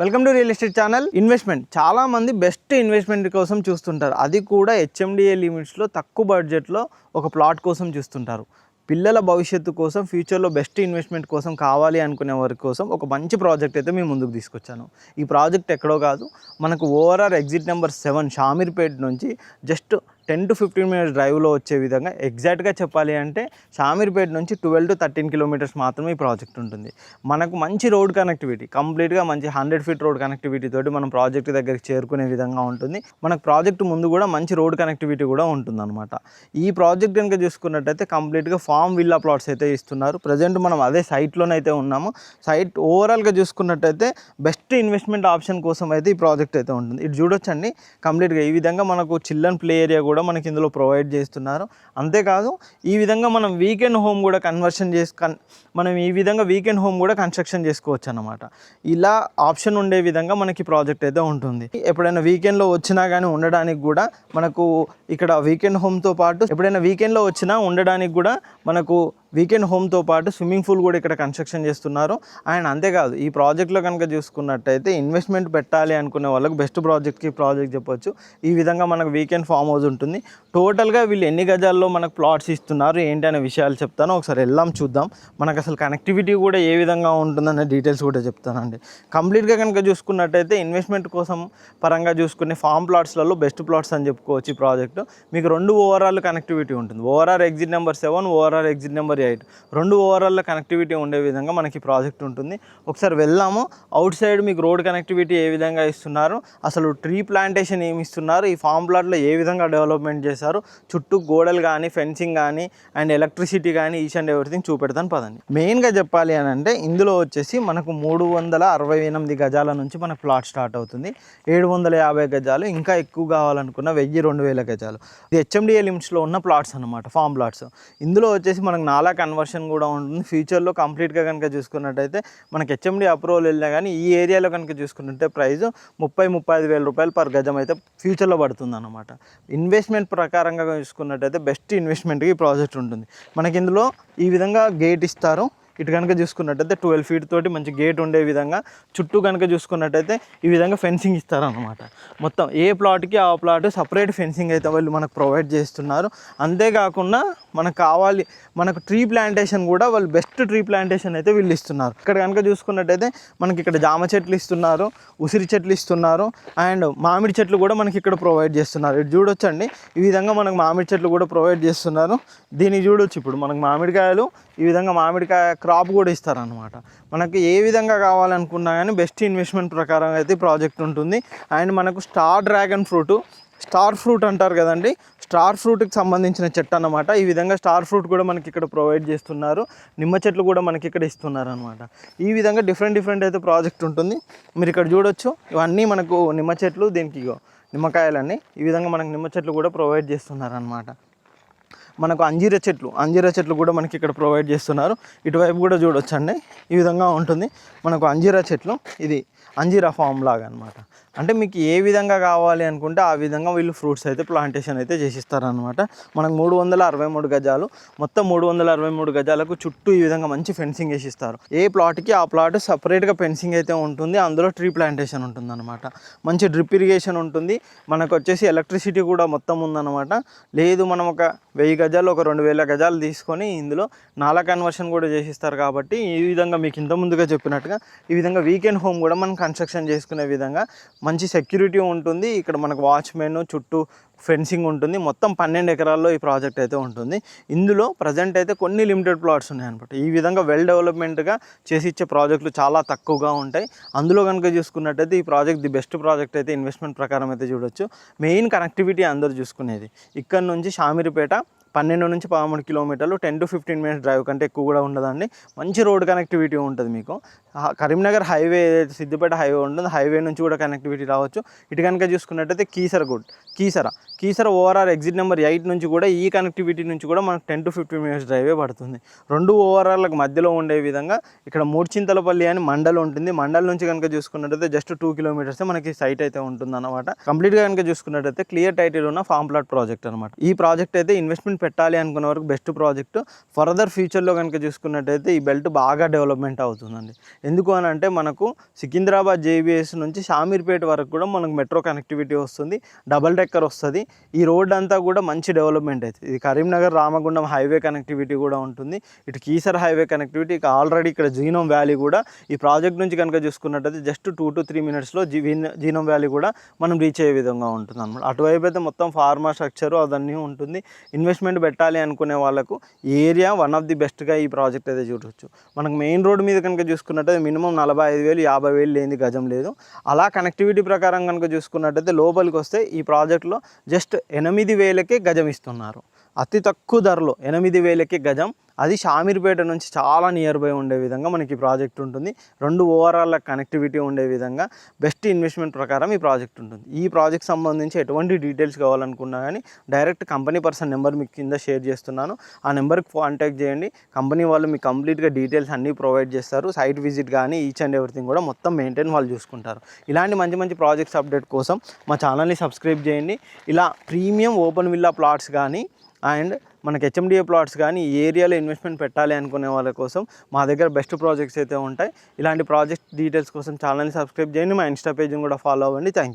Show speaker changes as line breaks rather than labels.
Welcome to real estate channel. Investment చాలా మంది best investment కోసం చూస్తుంటారు. అది కూడా హెచ్ఎండిఏ లిమిట్స్లో తక్కువ బడ్జెట్లో ఒక ప్లాట్ కోసం చూస్తుంటారు. పిల్లల భవిష్యత్తు కోసం ఫ్యూచర్లో బెస్ట్ ఇన్వెస్ట్మెంట్ కోసం కావాలి అనుకునే వారి కోసం ఒక మంచి ప్రాజెక్ట్ అయితే మేము ముందుకు తీసుకొచ్చాను. ఈ ప్రాజెక్ట్ ఎక్కడో కాదు, మనకు ఓఆర్ఆర్ ఎగ్జిట్ నెంబర్ 7 షామీర్పేట్ నుంచి జస్ట్ 10 to 15 మినిట్స్ డ్రైవ్లో వచ్చే విధంగా, ఎగ్జాక్ట్గా చెప్పాలి అంటే షామీర్పేట్ నుంచి 12 to 13 కిలోమీటర్స్ మాత్రమే ఈ ప్రాజెక్ట్ ఉంటుంది. మనకు మంచి రోడ్ కనెక్టివిటీ, కంప్లీట్గా మంచి 100 ఫీట్ రోడ్ కనెక్టివిటీ తోటి మనం ప్రాజెక్ట్ దగ్గరికి చేరుకునే విధంగా ఉంటుంది. మనకు ప్రాజెక్ట్ ముందు కూడా మంచి రోడ్ కనెక్టివిటీ కూడా ఉంటుందన్నమాట. ఈ ప్రాజెక్ట్ కనుక చూసుకున్నట్టయితే కంప్లీట్గా ఫామ్ విల్లా ప్లాట్స్ అయితే ఇస్తున్నారు. ప్రజెంట్ మనం అదే సైట్లోనైతే ఉన్నాము. సైట్ ఓవరాల్గా చూసుకున్నట్టయితే బెస్ట్ ఇన్వెస్ట్మెంట్ ఆప్షన్ కోసం అయితే ఈ ప్రాజెక్ట్ అయితే ఉంటుంది. ఇది చూడొచ్చండి, కంప్లీట్గా ఈ విధంగా మనకు చిల్డ్రన్ ప్లే ఏరియా కూడా మనకి ఇందులో ప్రొవైడ్ చేస్తున్నారు. అంతేకాదు ఈ విధంగా మనం వీకెండ్ హోమ్ కూడా వీకెండ్ హోమ్ కూడా కన్స్ట్రక్షన్ చేసుకోవచ్చు అన్నమాట. ఇలా ఆప్షన్ ఉండే విధంగా మనకి ప్రాజెక్ట్ అయితే ఉంటుంది. ఎప్పుడైనా వీకెండ్లో వచ్చినా కానీ ఉండడానికి కూడా మనకు ఇక్కడ వీకెండ్ హోమ్తో పాటు ఎప్పుడైనా వీకెండ్లో వచ్చినా ఉండడానికి కూడా మనకు వీకెండ్ హోమ్తో పాటు స్విమ్మింగ్ పూల్ కూడా ఇక్కడ కన్స్ట్రక్షన్ చేస్తున్నారు. అండ్ అంతేకాదు ఈ ప్రాజెక్ట్లో కనుక చూసుకున్నట్టయితే ఇన్వెస్ట్మెంట్ పెట్టాలి అనుకునే వాళ్ళకి బెస్ట్ ప్రాజెక్ట్ చెప్పొచ్చు. ఈ విధంగా మనకు వీకెండ్ ఫామ్ హౌస్ ఉంటుంది. టోటల్గా వీళ్ళు ఎన్ని గజాల్లో మనకు ప్లాట్స్ ఇస్తున్నారు ఏంటి అనే విషయాలు చెప్తాను. ఒకసారి వెళ్ళాం చూద్దాం. మనకు అసలు కనెక్టివిటీ కూడా ఏ విధంగా ఉంటుందనే డీటెయిల్స్ కూడా చెప్తానండి. కంప్లీట్గా కనుక చూసుకున్నట్టయితే ఇన్వెస్ట్మెంట్ కోసం పరంగా చూసుకునే ఫామ్ ప్లాట్స్లలో బెస్ట్ ప్లాట్స్ అని చెప్పుకోవచ్చు. ఈ ప్రాజెక్టు మీకు 2 ఓవరాల్ కనెక్టివిటీ ఉంటుంది. ORR exit number 7, ORR exit number 8, 2 ఓవరాల్లో కనెక్టివిటీ ఉండే విధంగా మనకి ప్రాజెక్ట్ ఉంటుంది. ఒకసారి వెళ్దాము. అవుట్ సైడ్ మీకు రోడ్ కనెక్టివిటీ ఏ విధంగా ఇస్తున్నారు, అసలు ట్రీ ప్లాంటేషన్ ఏమి ఇస్తున్నారు, ఈ ఫామ్ ప్లాట్లో ఏ విధంగా డెవలప్మెంట్ చేశారు, చుట్టూ గోడలు కానీ ఫెన్సింగ్ కానీ అండ్ ఎలక్ట్రిసిటీ కానీ ఈచ్ అండ్ ఎవ్రీథింగ్ చూపెడతాను పదండి. మెయిన్గా చెప్పాలి అని అంటే ఇందులో వచ్చేసి మనకు 368 గజాల నుంచి మనకు ప్లాట్ స్టార్ట్ అవుతుంది. 750 గజాలు, ఇంకా ఎక్కువ కావాలనుకున్న 1000-2000 గజాలు. ఇది హెచ్ఎండిఏ లిమిట్స్లో ఉన్న ప్లాట్స్ అనమాట, ఫామ్ ప్లాట్స్. ఇందులో వచ్చేసి మనకు నాలా కన్వర్షన్ కూడా ఉంటుంది. ఫ్యూచర్లో కంప్లీట్గా కనుక చూసుకున్నట్టయితే మనకి హెచ్ఎండి అప్రూవల్ వెళ్ళినా కానీ ఈ ఏరియాలో కనుక చూసుకున్నట్టే ప్రైస్ 30-35 వేల రూపాయలు పర్ గజం అయితే ఫ్యూచర్లో పడుతుంది అన్నమాట. ఇన్వెస్ట్మెంట్ ప్రకారంగా చూసుకున్నట్టయితే బెస్ట్ ఇన్వెస్ట్మెంట్కి ఈ ప్రాజెక్ట్ ఉంటుంది. మనకి ఇందులో ఈ విధంగా గేట్ ఇస్తారు. ఇటు కనుక చూసుకున్నట్టయితే 12 ఫీట్ తోటి మంచి గేట్ ఉండే విధంగా, చుట్టూ కనుక చూసుకున్నట్టయితే ఈ విధంగా ఫెన్సింగ్ ఇస్తారనమాట. మొత్తం ఏ ప్లాట్కి ఆ ప్లాట్ సపరేట్ ఫెన్సింగ్ అయితే వాళ్ళు మనకు ప్రొవైడ్ చేస్తున్నారు. అంతేకాకుండా మనకు ట్రీ ప్లాంటేషన్ కూడా వాళ్ళు బెస్ట్ ట్రీ ప్లాంటేషన్ అయితే వీళ్ళు ఇస్తున్నారు. ఇక్కడ కనుక చూసుకున్నట్టయితే మనకి ఇక్కడ జామ చెట్లు ఇస్తున్నారు, ఉసిరి చెట్లు ఇస్తున్నారు అండ్ మామిడి చెట్లు కూడా మనకి ఇక్కడ ప్రొవైడ్ చేస్తున్నారు. ఇటు చూడొచ్చండి, ఈ విధంగా మనకు మామిడి చెట్లు కూడా ప్రొవైడ్ చేస్తున్నారు. దీన్ని చూడొచ్చు. ఇప్పుడు మనకు మామిడికాయలు ఈ విధంగా మామిడికాయ క్రాప్ కూడా ఇస్తారనమాట. మనకి ఏ విధంగా కావాలనుకున్నా కానీ బెస్ట్ ఇన్వెస్ట్మెంట్ ప్రకారం అయితే ప్రాజెక్ట్ ఉంటుంది. అండ్ మనకు స్టార్ ఫ్రూట్ అంటారు కదండి, స్టార్ ఫ్రూట్కి సంబంధించిన చెట్టు అన్నమాట. ఈ విధంగా స్టార్ ఫ్రూట్ కూడా మనకి ఇక్కడ ప్రొవైడ్ చేస్తున్నారు. నిమ్మ చెట్లు కూడా మనకి ఇక్కడ ఇస్తున్నారు అనమాట. ఈ విధంగా డిఫరెంట్ అయితే ప్రాజెక్ట్ ఉంటుంది. మీరు ఇక్కడ చూడొచ్చు, ఇవన్నీ మనకు నిమ్మ చెట్లు, దీనికి నిమ్మకాయలన్నీ ఈ విధంగా మనకు నిమ్మ చెట్లు కూడా ప్రొవైడ్ చేస్తున్నారు అనమాట. మనకు అంజీర చెట్లు కూడా మనకి ఇక్కడ ప్రొవైడ్ చేస్తున్నారు. ఇటువైపు కూడా చూడొచ్చండి, ఈ విధంగా ఉంటుంది మనకు అంజీరా చెట్లు. ఇది అంజీరా ఫామ్ లాగా అనమాట. అంటే మీకు ఏ విధంగా కావాలి అనుకుంటే ఆ విధంగా వీళ్ళు ఫ్రూట్స్ అయితే ప్లాంటేషన్ అయితే చేసిస్తారనమాట. మనకు 363 గజాలు, మొత్తం 363 గజాలకు చుట్టూ ఈ విధంగా మంచి ఫెన్సింగ్ వేసిస్తారు. ఏ ప్లాట్కి ఆ ప్లాట్ సపరేట్గా ఫెన్సింగ్ అయితే ఉంటుంది. అందులో ట్రీ ప్లాంటేషన్ ఉంటుంది అనమాట. మంచి డ్రిప్ ఇరిగేషన్ ఉంటుంది. మనకు వచ్చేసి ఎలక్ట్రిసిటీ కూడా మొత్తం ఉందన్నమాట. లేదు మనం ఒక 1000 గజాలు, ఒక 2000 గజాలు తీసుకొని ఇందులో నాలా కన్వర్షన్ కూడా చేసిస్తారు. కాబట్టి ఈ విధంగా మీకు ఇంత ముందుగా చెప్పినట్టుగా ఈ విధంగా వీకెండ్ హోమ్ కూడా మనం కన్స్ట్రక్షన్ చేసుకునే విధంగా మంచి సెక్యూరిటీ ఉంటుంది. ఇక్కడ మనకు వాచ్మెన్, చుట్టూ ఫెన్సింగ్ ఉంటుంది. మొత్తం 12 ఎకరాల్లో ఈ ప్రాజెక్ట్ అయితే ఉంటుంది. ఇందులో ప్రజెంట్ అయితే కొన్ని లిమిటెడ్ ప్లాట్స్ ఉన్నాయన్నమాట. ఈ విధంగా వెల్ డెవలప్మెంట్గా చేసి ఇచ్చే ప్రాజెక్టులు చాలా తక్కువగా ఉంటాయి. అందులో కనుక చూసుకున్నట్టయితే ఈ ప్రాజెక్ట్ ది బెస్ట్ ప్రాజెక్ట్ అయితే ఇన్వెస్ట్మెంట్ ప్రకారం అయితే చూడొచ్చు. మెయిన్ కనెక్టివిటీ అందరూ చూసుకునేది ఇక్కడ నుంచి షామీర్పేట 12 నుంచి 13 కిలోమీటర్లు, 10 to 15 మినిట్స్ డ్రైవ్ కంటే ఎక్కువ కూడా ఉండదండి. మంచి రోడ్ కనెక్టివిటీ ఉంటుంది. మీకు కరీంనగర్ హైవే, సిద్దిపేట హైవే ఉంటుంది. హైవే నుంచి కూడా కనెక్టివిటీ రావచ్చు. ఇటు కనుక చూసుకున్నట్టయితే కీసర ఓఆర్ఆర్ ఎగ్జిట్ నెంబర్ 8 నుంచి కూడా ఈ కనెక్టివిటీ నుంచి కూడా మనకు 10 to 15 మినిట్స్ డ్రైవే పడుతుంది. 2 ఓఆర్ఆర్లకు మధ్యలో ఉండే విధంగా ఇక్కడ మూడ్చింతలపల్లి అని మండల్ ఉంటుంది. మండల్ నుంచి కనుక చూసుకున్నట్టయితే జస్ట్ 2 కిలోమీటర్స్ మనకి సైట్ అయితే ఉంటుంది అన్నమాట. కంప్లీట్గా కనుక చూసుకున్నట్టయితే క్లియర్ టైటిల్ ఉన్న ఫామ్ ప్లాట్ ప్రాజెక్ట్ అనమాట. ఈ ప్రాజెక్ట్ అయితే ఇన్వెస్ట్మెంట్ పెట్టాలి అనుకున్న వరకు బెస్ట్ ప్రాజెక్టు. ఫర్దర్ ఫ్యూచర్లో కనుక చూసుకున్నట్టయితే ఈ బెల్ట్ బాగా డెవలప్మెంట్ అవుతుందండి. ఎందుకు అని అంటే మనకు సికింద్రాబాద్ JBS నుంచి షామీర్పేట వరకు కూడా మనకు మెట్రో కనెక్టివిటీ వస్తుంది, డబల్ డెక్కర్ వస్తుంది. ఈ రోడ్ అంతా కూడా మంచి డెవలప్మెంట్ అవుతుంది. ఇది కరీంనగర్ రామగుండం హైవే కనెక్టివిటీ కూడా ఉంటుంది, ఇటు కీసర్ హైవే కనెక్టివిటీ. ఇక ఆల్రెడీ ఇక్కడ జీనోమ్ వ్యాలీ కూడా ఈ ప్రాజెక్ట్ నుంచి కనుక చూసుకున్నట్టయితే జస్ట్ 2 to 3 minutesలో జీనోమ్ వ్యాలీ కూడా మనం రీచ్ అయ్యే విధంగా ఉంటుంది అనమాట. అటువైపు అయితే మొత్తం ఫార్మా స్ట్రక్చరు అదన్నీ ఉంటుంది. ఇన్వెస్ట్మెంట్ పెట్టాలి అనుకునే వాళ్ళకు ఈ ఏరియా వన్ ఆఫ్ ది బెస్ట్గా ఈ ప్రాజెక్ట్ అయితే చూడవచ్చు. మనకు మెయిన్ రోడ్ మీద కనుక చూసుకున్నట్టయితే మినిమం 45,000 50,000 లేని గజం లేదు. అలా కనెక్టివిటీ ప్రకారం కనుక చూసుకున్నట్టయితే లోపలికి వస్తే ఈ ప్రాజెక్ట్లో జస్ట్ 8,000కే గజం ఇస్తున్నారు. అతి తక్కువ ధరలో 8,000కే గజం. అది షామీర్పేట నుంచి చాలా నియర్ బై ఉండే విధంగా మనకి ప్రాజెక్ట్ ఉంటుంది. 2 ఓవరాల్ కనెక్టివిటీ ఉండే విధంగా బెస్ట్ ఇన్వెస్ట్మెంట్ ప్రకారం ఈ ప్రాజెక్ట్ ఉంటుంది. ఈ ప్రాజెక్ట్ సంబంధించి ఎటువంటి డీటెయిల్స్ కావాలనుకున్నా కానీ డైరెక్ట్ కంపెనీ పర్సన్ నెంబర్ మీకు కింద షేర్ చేస్తున్నాను. ఆ నెంబర్కి కాంటాక్ట్ చేయండి. కంపెనీ వాళ్ళు మీకు కంప్లీట్గా డీటెయిల్స్ అన్నీ ప్రొవైడ్ చేస్తారు. సైట్ విజిట్ కానీ ఈచ్ అండ్ ఎవ్రీథింగ్ కూడా మొత్తం మెయింటైన్ వాళ్ళు చూసుకుంటారు. ఇలాంటి మంచి మంచి ప్రాజెక్ట్స్ అప్డేట్ కోసం మా ఛానల్ని సబ్స్క్రైబ్ చేయండి. ఇలా ప్రీమియం ఓపెన్ విల్లా ప్లాట్స్ కానీ అండ్ మనకి HMDA ప్లాట్స్ కానీ ఈ ఏరియాలో ఇన్వెస్ట్మెంట్ పెట్టాలి అనుకునే వాళ్ళ కోసం మా దగ్గర బెస్ట్ ప్రాజెక్ట్స్ అయితే ఉంటాయి. ఇలాంటి ప్రాజెక్ట్ డీటెయిల్స్ కోసం ఛానల్ని సబ్స్క్రైబ్ చేయండి. మా ఇన్స్టా పేజ్ని కూడా ఫాలో అవ్వండి. Thank you.